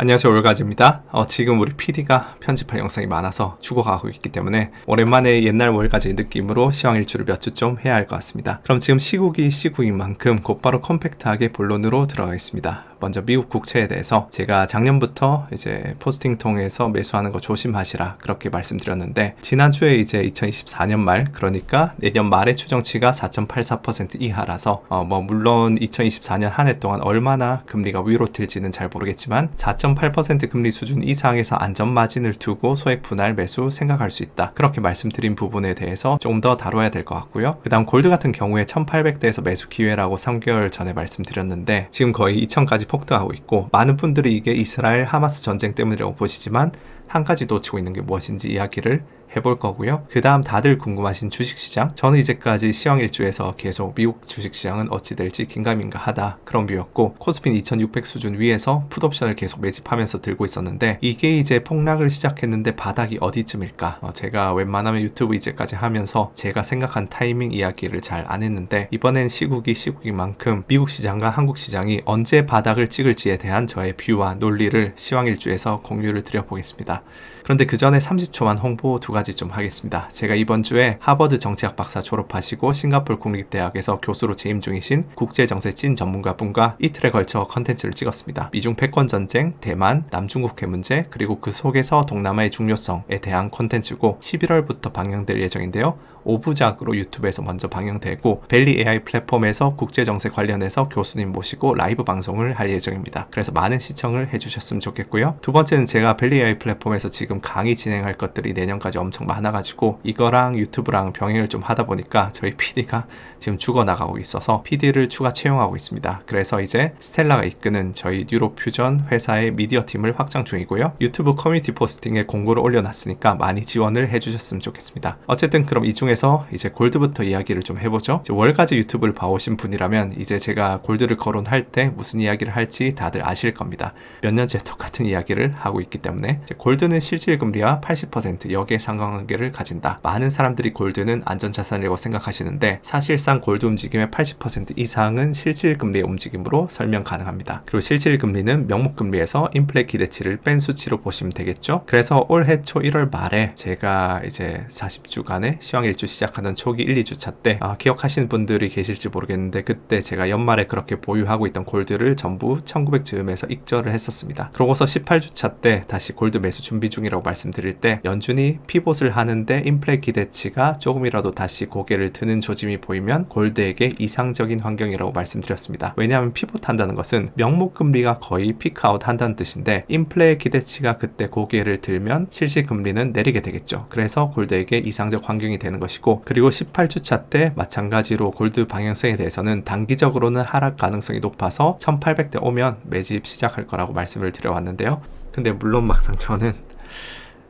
안녕하세요, 월가지입니다. 지금 우리 PD가 편집할 영상이 많아서 죽어가고 있기 때문에 오랜만에 옛날 월가지 느낌으로 시황 일주를 몇 주 좀 해야 할 것 같습니다. 그럼 지금 시국이 시국인 만큼 곧바로 컴팩트하게 본론으로 들어가겠습니다. 먼저 미국 국채에 대해서 제가 작년부터 이제 포스팅 통해서 매수하는 거 조심하시라 그렇게 말씀드렸는데, 지난주에 이제 2024년 말, 그러니까 내년 말의 추정치가 4.84% 이하라서 물론 2024년 한 해 동안 얼마나 금리가 위로 튈지는 잘 모르겠지만 4.8% 금리 수준 이상에서 안전 마진을 두고 소액 분할 매수 생각할 수 있다, 그렇게 말씀드린 부분에 대해서 조금 더 다뤄야 될 것 같고요. 그 다음 골드 같은 경우에 1800대에서 매수 기회라고 3개월 전에 말씀드렸는데 지금 거의 2000까지 폭등하고 있고, 많은 분들이 이게 이스라엘 하마스 전쟁 때문이라고 보시지만 한 가지 놓치고 있는 게 무엇인지 이야기를 해볼 거고요. 그 다음 다들 궁금하신 주식시장, 저는 이제까지 시황 일주에서 계속 미국 주식시장은 어찌 될지 긴가민가하다 그런 뷰였고, 코스피는 2600 수준 위에서 풋옵션을 계속 매집하면서 들고 있었는데 이게 이제 폭락을 시작했는데 바닥이 어디쯤일까? 제가 웬만하면 유튜브 이제까지 하면서 제가 생각한 타이밍 이야기를 잘 안 했는데, 이번엔 시국이 시국인 만큼 미국 시장과 한국 시장이 언제 바닥을 찍을지에 대한 저의 뷰와 논리를 시황 일주에서 공유를 드려보겠습니다. 그런데 그 전에 30초만 홍보 두 가지 좀 하겠습니다. 제가 이번 주에 하버드 정치학 박사 졸업하시고 싱가포르 국립대학에서 교수로 재임 중이신 국제정세 찐 전문가분과 이틀에 걸쳐 컨텐츠를 찍었습니다. 미중 패권 전쟁, 대만, 남중국해 문제, 그리고 그 속에서 동남아의 중요성에 대한 컨텐츠고 11월부터 방영될 예정인데요. 5부작으로 유튜브에서 먼저 방영되고 벨리 AI 플랫폼에서 국제정세 관련해서 교수님 모시고 라이브 방송을 할 예정입니다. 그래서 많은 시청을 해주셨으면 좋겠고요. 두 번째는 제가 벨리 AI 플랫폼에서 지금 강의 진행할 것들이 내년까지 엄청 많아가지고 이거랑 유튜브랑 병행을 좀 하다 보니까 저희 PD가 지금 죽어나가고 있어서 PD를 추가 채용하고 있습니다. 그래서 이제 스텔라가 이끄는 저희 뉴로퓨전 회사의 미디어 팀을 확장 중이고요. 유튜브 커뮤니티 포스팅에 공고를 올려놨으니까 많이 지원을 해주셨으면 좋겠습니다. 어쨌든 그럼 이 중에서 이제 골드부터 이야기를 좀 해보죠. 월가지 유튜브를 봐오신 분이라면 이제 제가 골드를 거론할 때 무슨 이야기를 할지 다들 아실 겁니다. 몇 년째 똑같은 이야기를 하고 있기 때문에 골드는 실질금리와 80% 역의 상관관계를 가진다. 많은 사람들이 골드는 안전자산이라고 생각하시는데 사실상 골드 움직임의 80% 이상은 실질금리의 움직임으로 설명 가능합니다. 그리고 실질금리는 명목금리에서 인플레 기대치를 뺀 수치로 보시면 되겠죠. 그래서 올해 초 1월 말에 제가 이제 40주간의 시황 일주 시작하던 초기 1, 2주차 때 기억하시는 분들이 계실지 모르겠는데, 그때 제가 연말에 그렇게 보유하고 있던 골드를 전부 1900 즈음에서 익절을 했었습니다. 그러고서 18주차 때 다시 골드 매수 준비 중이라고 말씀드릴 때 연준이 피봇을 하는데 인플레 기대치가 조금이라도 다시 고개를 드는 조짐이 보이면 골드에게 이상적인 환경이라고 말씀드렸습니다. 왜냐하면 피봇 한다는 것은 명목금리가 거의 피크아웃 한다는 뜻인데, 인플레 기대치가 그때 고개를 들면 실질금리는 내리게 되겠죠. 그래서 골드에게 이상적 환경이 되는 것이고, 그리고 18주차 때 마찬가지로 골드 방향성에 대해서는 단기적으로는 하락 가능성이 높아서 1800대 오면 매집 시작할 거라고 말씀을 드려왔는데요. 근데 물론 막상 저는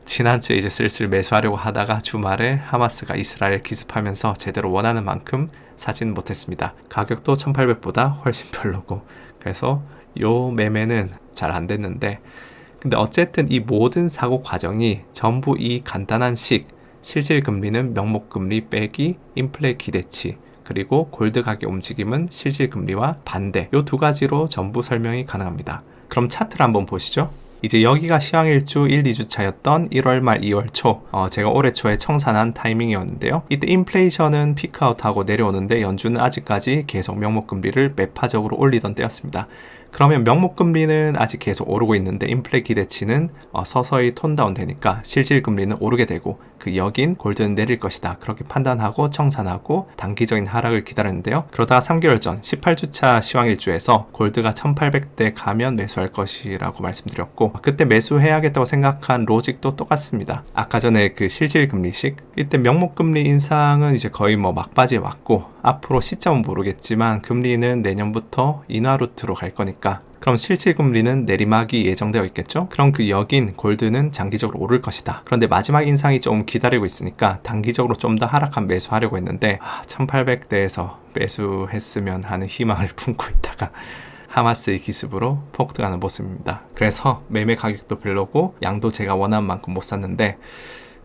지난주에 이제 슬슬 매수하려고 하다가 주말에 하마스가 이스라엘 기습하면서 제대로 원하는 만큼 사지는 못했습니다. 가격도 1800보다 훨씬 별로고, 그래서 요 매매는 잘 안 됐는데, 근데 어쨌든 이 모든 사고 과정이 전부 이 간단한 실질금리는 명목금리 빼기 인플레 기대치, 그리고 골드 가격 움직임은 실질금리와 반대, 요 두 가지로 전부 설명이 가능합니다. 그럼 차트를 한번 보시죠. 이제 여기가 시황 일주 1, 2주차였던 1월 말 2월 초, 제가 올해 초에 청산한 타이밍이었는데요. 이때 인플레이션은 피크아웃하고 내려오는데 연준은 아직까지 계속 명목금리를 매파적으로 올리던 때였습니다. 그러면 명목금리는 아직 계속 오르고 있는데 인플레 기대치는 서서히 톤다운 되니까 실질금리는 오르게 되고 그 역인 골드는 내릴 것이다, 그렇게 판단하고 청산하고 단기적인 하락을 기다렸는데요. 그러다가 3개월 전 18주차 시황일주에서 골드가 1800대 가면 매수할 것이라고 말씀드렸고, 그때 매수해야겠다고 생각한 로직도 똑같습니다. 아까 전에 그 실질금리식, 이때 명목금리 인상은 이제 거의 막바지에 왔고 앞으로 시점은 모르겠지만 금리는 내년부터 인하 루트로 갈 거니까, 그럼 실질금리는 내리막이 예정되어 있겠죠? 그럼 그 역인 골드는 장기적으로 오를 것이다. 그런데 마지막 인상이 좀 기다리고 있으니까 단기적으로 좀 더 하락한 매수하려고 했는데 1800대에서 매수했으면 하는 희망을 품고 있다가 하마스의 기습으로 폭등하는 모습입니다. 그래서 매매 가격도 별로고 양도 제가 원하는 만큼 못 샀는데,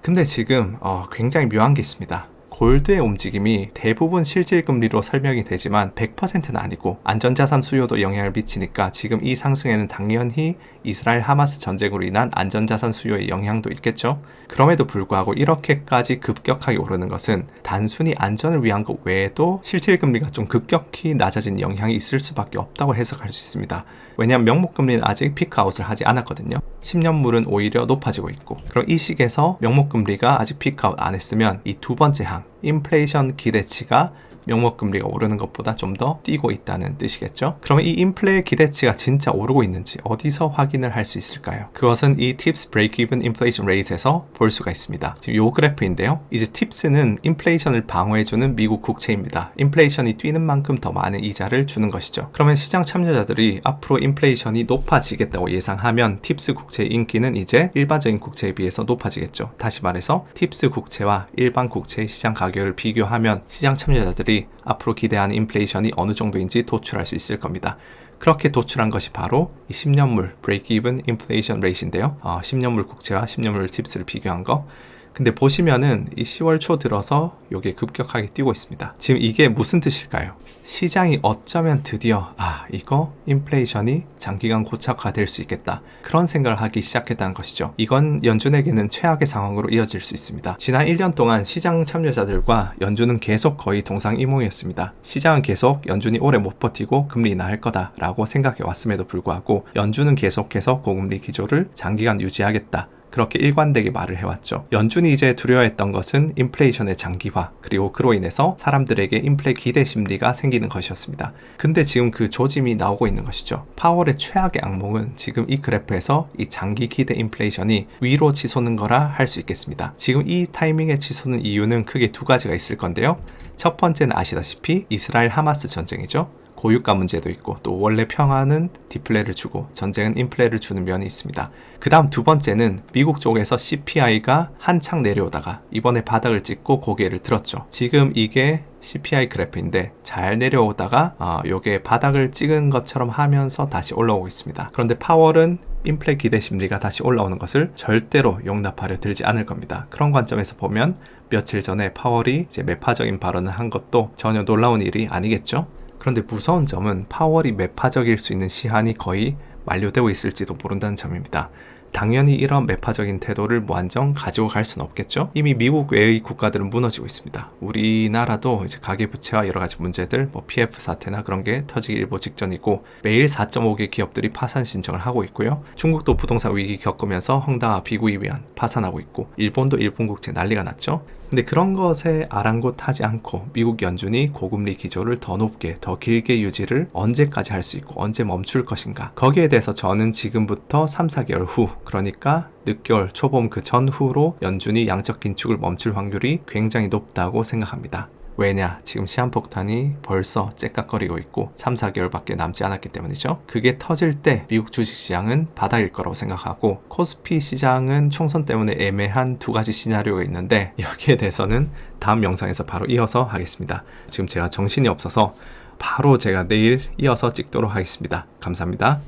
근데 지금 굉장히 묘한 게 있습니다. 골드의 움직임이 대부분 실질금리로 설명이 되지만 100%는 아니고 안전자산 수요도 영향을 미치니까 지금 이 상승에는 당연히 이스라엘 하마스 전쟁으로 인한 안전자산 수요의 영향도 있겠죠. 그럼에도 불구하고 이렇게까지 급격하게 오르는 것은 단순히 안전을 위한 것 외에도 실질금리가 좀 급격히 낮아진 영향이 있을 수밖에 없다고 해석할 수 있습니다. 왜냐하면 명목금리는 아직 피크아웃을 하지 않았거든요. 10년물은 오히려 높아지고 있고, 그럼 이 시기에서 명목금리가 아직 피크아웃 안 했으면 이 두 번째 항, 인플레이션 기대치가 명목금리가 오르는 것보다 좀 더 뛰고 있다는 뜻이겠죠. 그러면 이 인플레 기대치가 진짜 오르고 있는지 어디서 확인을 할 수 있을까요? 그것은 이 TIPS Break-Even Inflation Rate에서 볼 수가 있습니다. 지금 이 그래프인데요. 이제 TIPS는 인플레이션을 방어해주는 미국 국채입니다. 인플레이션이 뛰는 만큼 더 많은 이자를 주는 것이죠. 그러면 시장 참여자들이 앞으로 인플레이션이 높아지겠다고 예상하면 TIPS 국채의 인기는 이제 일반적인 국채에 비해서 높아지겠죠. 다시 말해서 TIPS 국채와 일반 국채의 시장 가격을 비교하면 시장 참여자들이 앞으로 기대하는 인플레이션이 어느 정도인지 도출할 수 있을 겁니다. 그렇게 도출한 것이 바로 이 10년물 Break-Even Inflation Rate인데요. 10년물 국채와 10년물 팁스를 비교한 거. 근데 보시면은 이 10월 초 들어서 이게 급격하게 뛰고 있습니다. 지금 이게 무슨 뜻일까요? 시장이 어쩌면 드디어 이거 인플레이션이 장기간 고착화될 수 있겠다, 그런 생각을 하기 시작했다는 것이죠. 이건 연준에게는 최악의 상황으로 이어질 수 있습니다. 지난 1년 동안 시장 참여자들과 연준은 계속 거의 동상이몽이었습니다. 시장은 계속 연준이 오래 못 버티고 금리 인하할 거다라고 생각해 왔음에도 불구하고 연준은 계속해서 고금리 기조를 장기간 유지하겠다, 그렇게 일관되게 말을 해왔죠. 연준이 이제 두려워했던 것은 인플레이션의 장기화, 그리고 그로 인해서 사람들에게 인플레 기대 심리가 생기는 것이었습니다. 근데 지금 그 조짐이 나오고 있는 것이죠. 파월의 최악의 악몽은 지금 이 그래프에서 이 장기 기대 인플레이션이 위로 치솟는 거라 할 수 있겠습니다. 지금 이 타이밍에 치솟는 이유는 크게 두 가지가 있을 건데요. 첫 번째는 아시다시피 이스라엘 하마스 전쟁이죠. 고유가 문제도 있고, 또 원래 평화는 디플레를 주고 전쟁은 인플레를 주는 면이 있습니다. 그 다음 두 번째는 미국 쪽에서 CPI가 한창 내려오다가 이번에 바닥을 찍고 고개를 들었죠. 지금 이게 CPI 그래프인데 잘 내려오다가 요게 바닥을 찍은 것처럼 하면서 다시 올라오고 있습니다. 그런데 파월은 인플레 기대 심리가 다시 올라오는 것을 절대로 용납하려 들지 않을 겁니다. 그런 관점에서 보면 며칠 전에 파월이 이제 매파적인 발언을 한 것도 전혀 놀라운 일이 아니겠죠. 그런데 무서운 점은 파월이 매파적일 수 있는 시한이 거의 만료되고 있을지도 모른다는 점입니다. 당연히 이런 매파적인 태도를 무한정 가지고 갈 수는 없겠죠. 이미 미국 외의 국가들은 무너지고 있습니다. 우리나라도 이제 가계부채와 여러 가지 문제들, PF 사태나 그런 게 터지기 일보 직전이고, 매일 4.5개 기업들이 파산 신청을 하고 있고요. 중국도 부동산 위기 겪으면서 헝다와 비구이위안 파산하고 있고, 일본도 일본 국채 난리가 났죠. 근데 그런 것에 아랑곳하지 않고 미국 연준이 고금리 기조를 더 높게, 더 길게 유지를 언제까지 할 수 있고 언제 멈출 것인가, 거기에 대해서 저는 지금부터 3, 4개월 후, 그러니까 늦겨울 초봄 그 전후로 연준이 양적 긴축을 멈출 확률이 굉장히 높다고 생각합니다. 왜냐? 지금 시한폭탄이 벌써 째깍거리고 있고 3, 4개월밖에 남지 않았기 때문이죠. 그게 터질 때 미국 주식시장은 바닥일 거라고 생각하고, 코스피 시장은 총선 때문에 애매한 두 가지 시나리오가 있는데 여기에 대해서는 다음 영상에서 바로 이어서 하겠습니다. 지금 제가 정신이 없어서 바로 제가 내일 이어서 찍도록 하겠습니다. 감사합니다.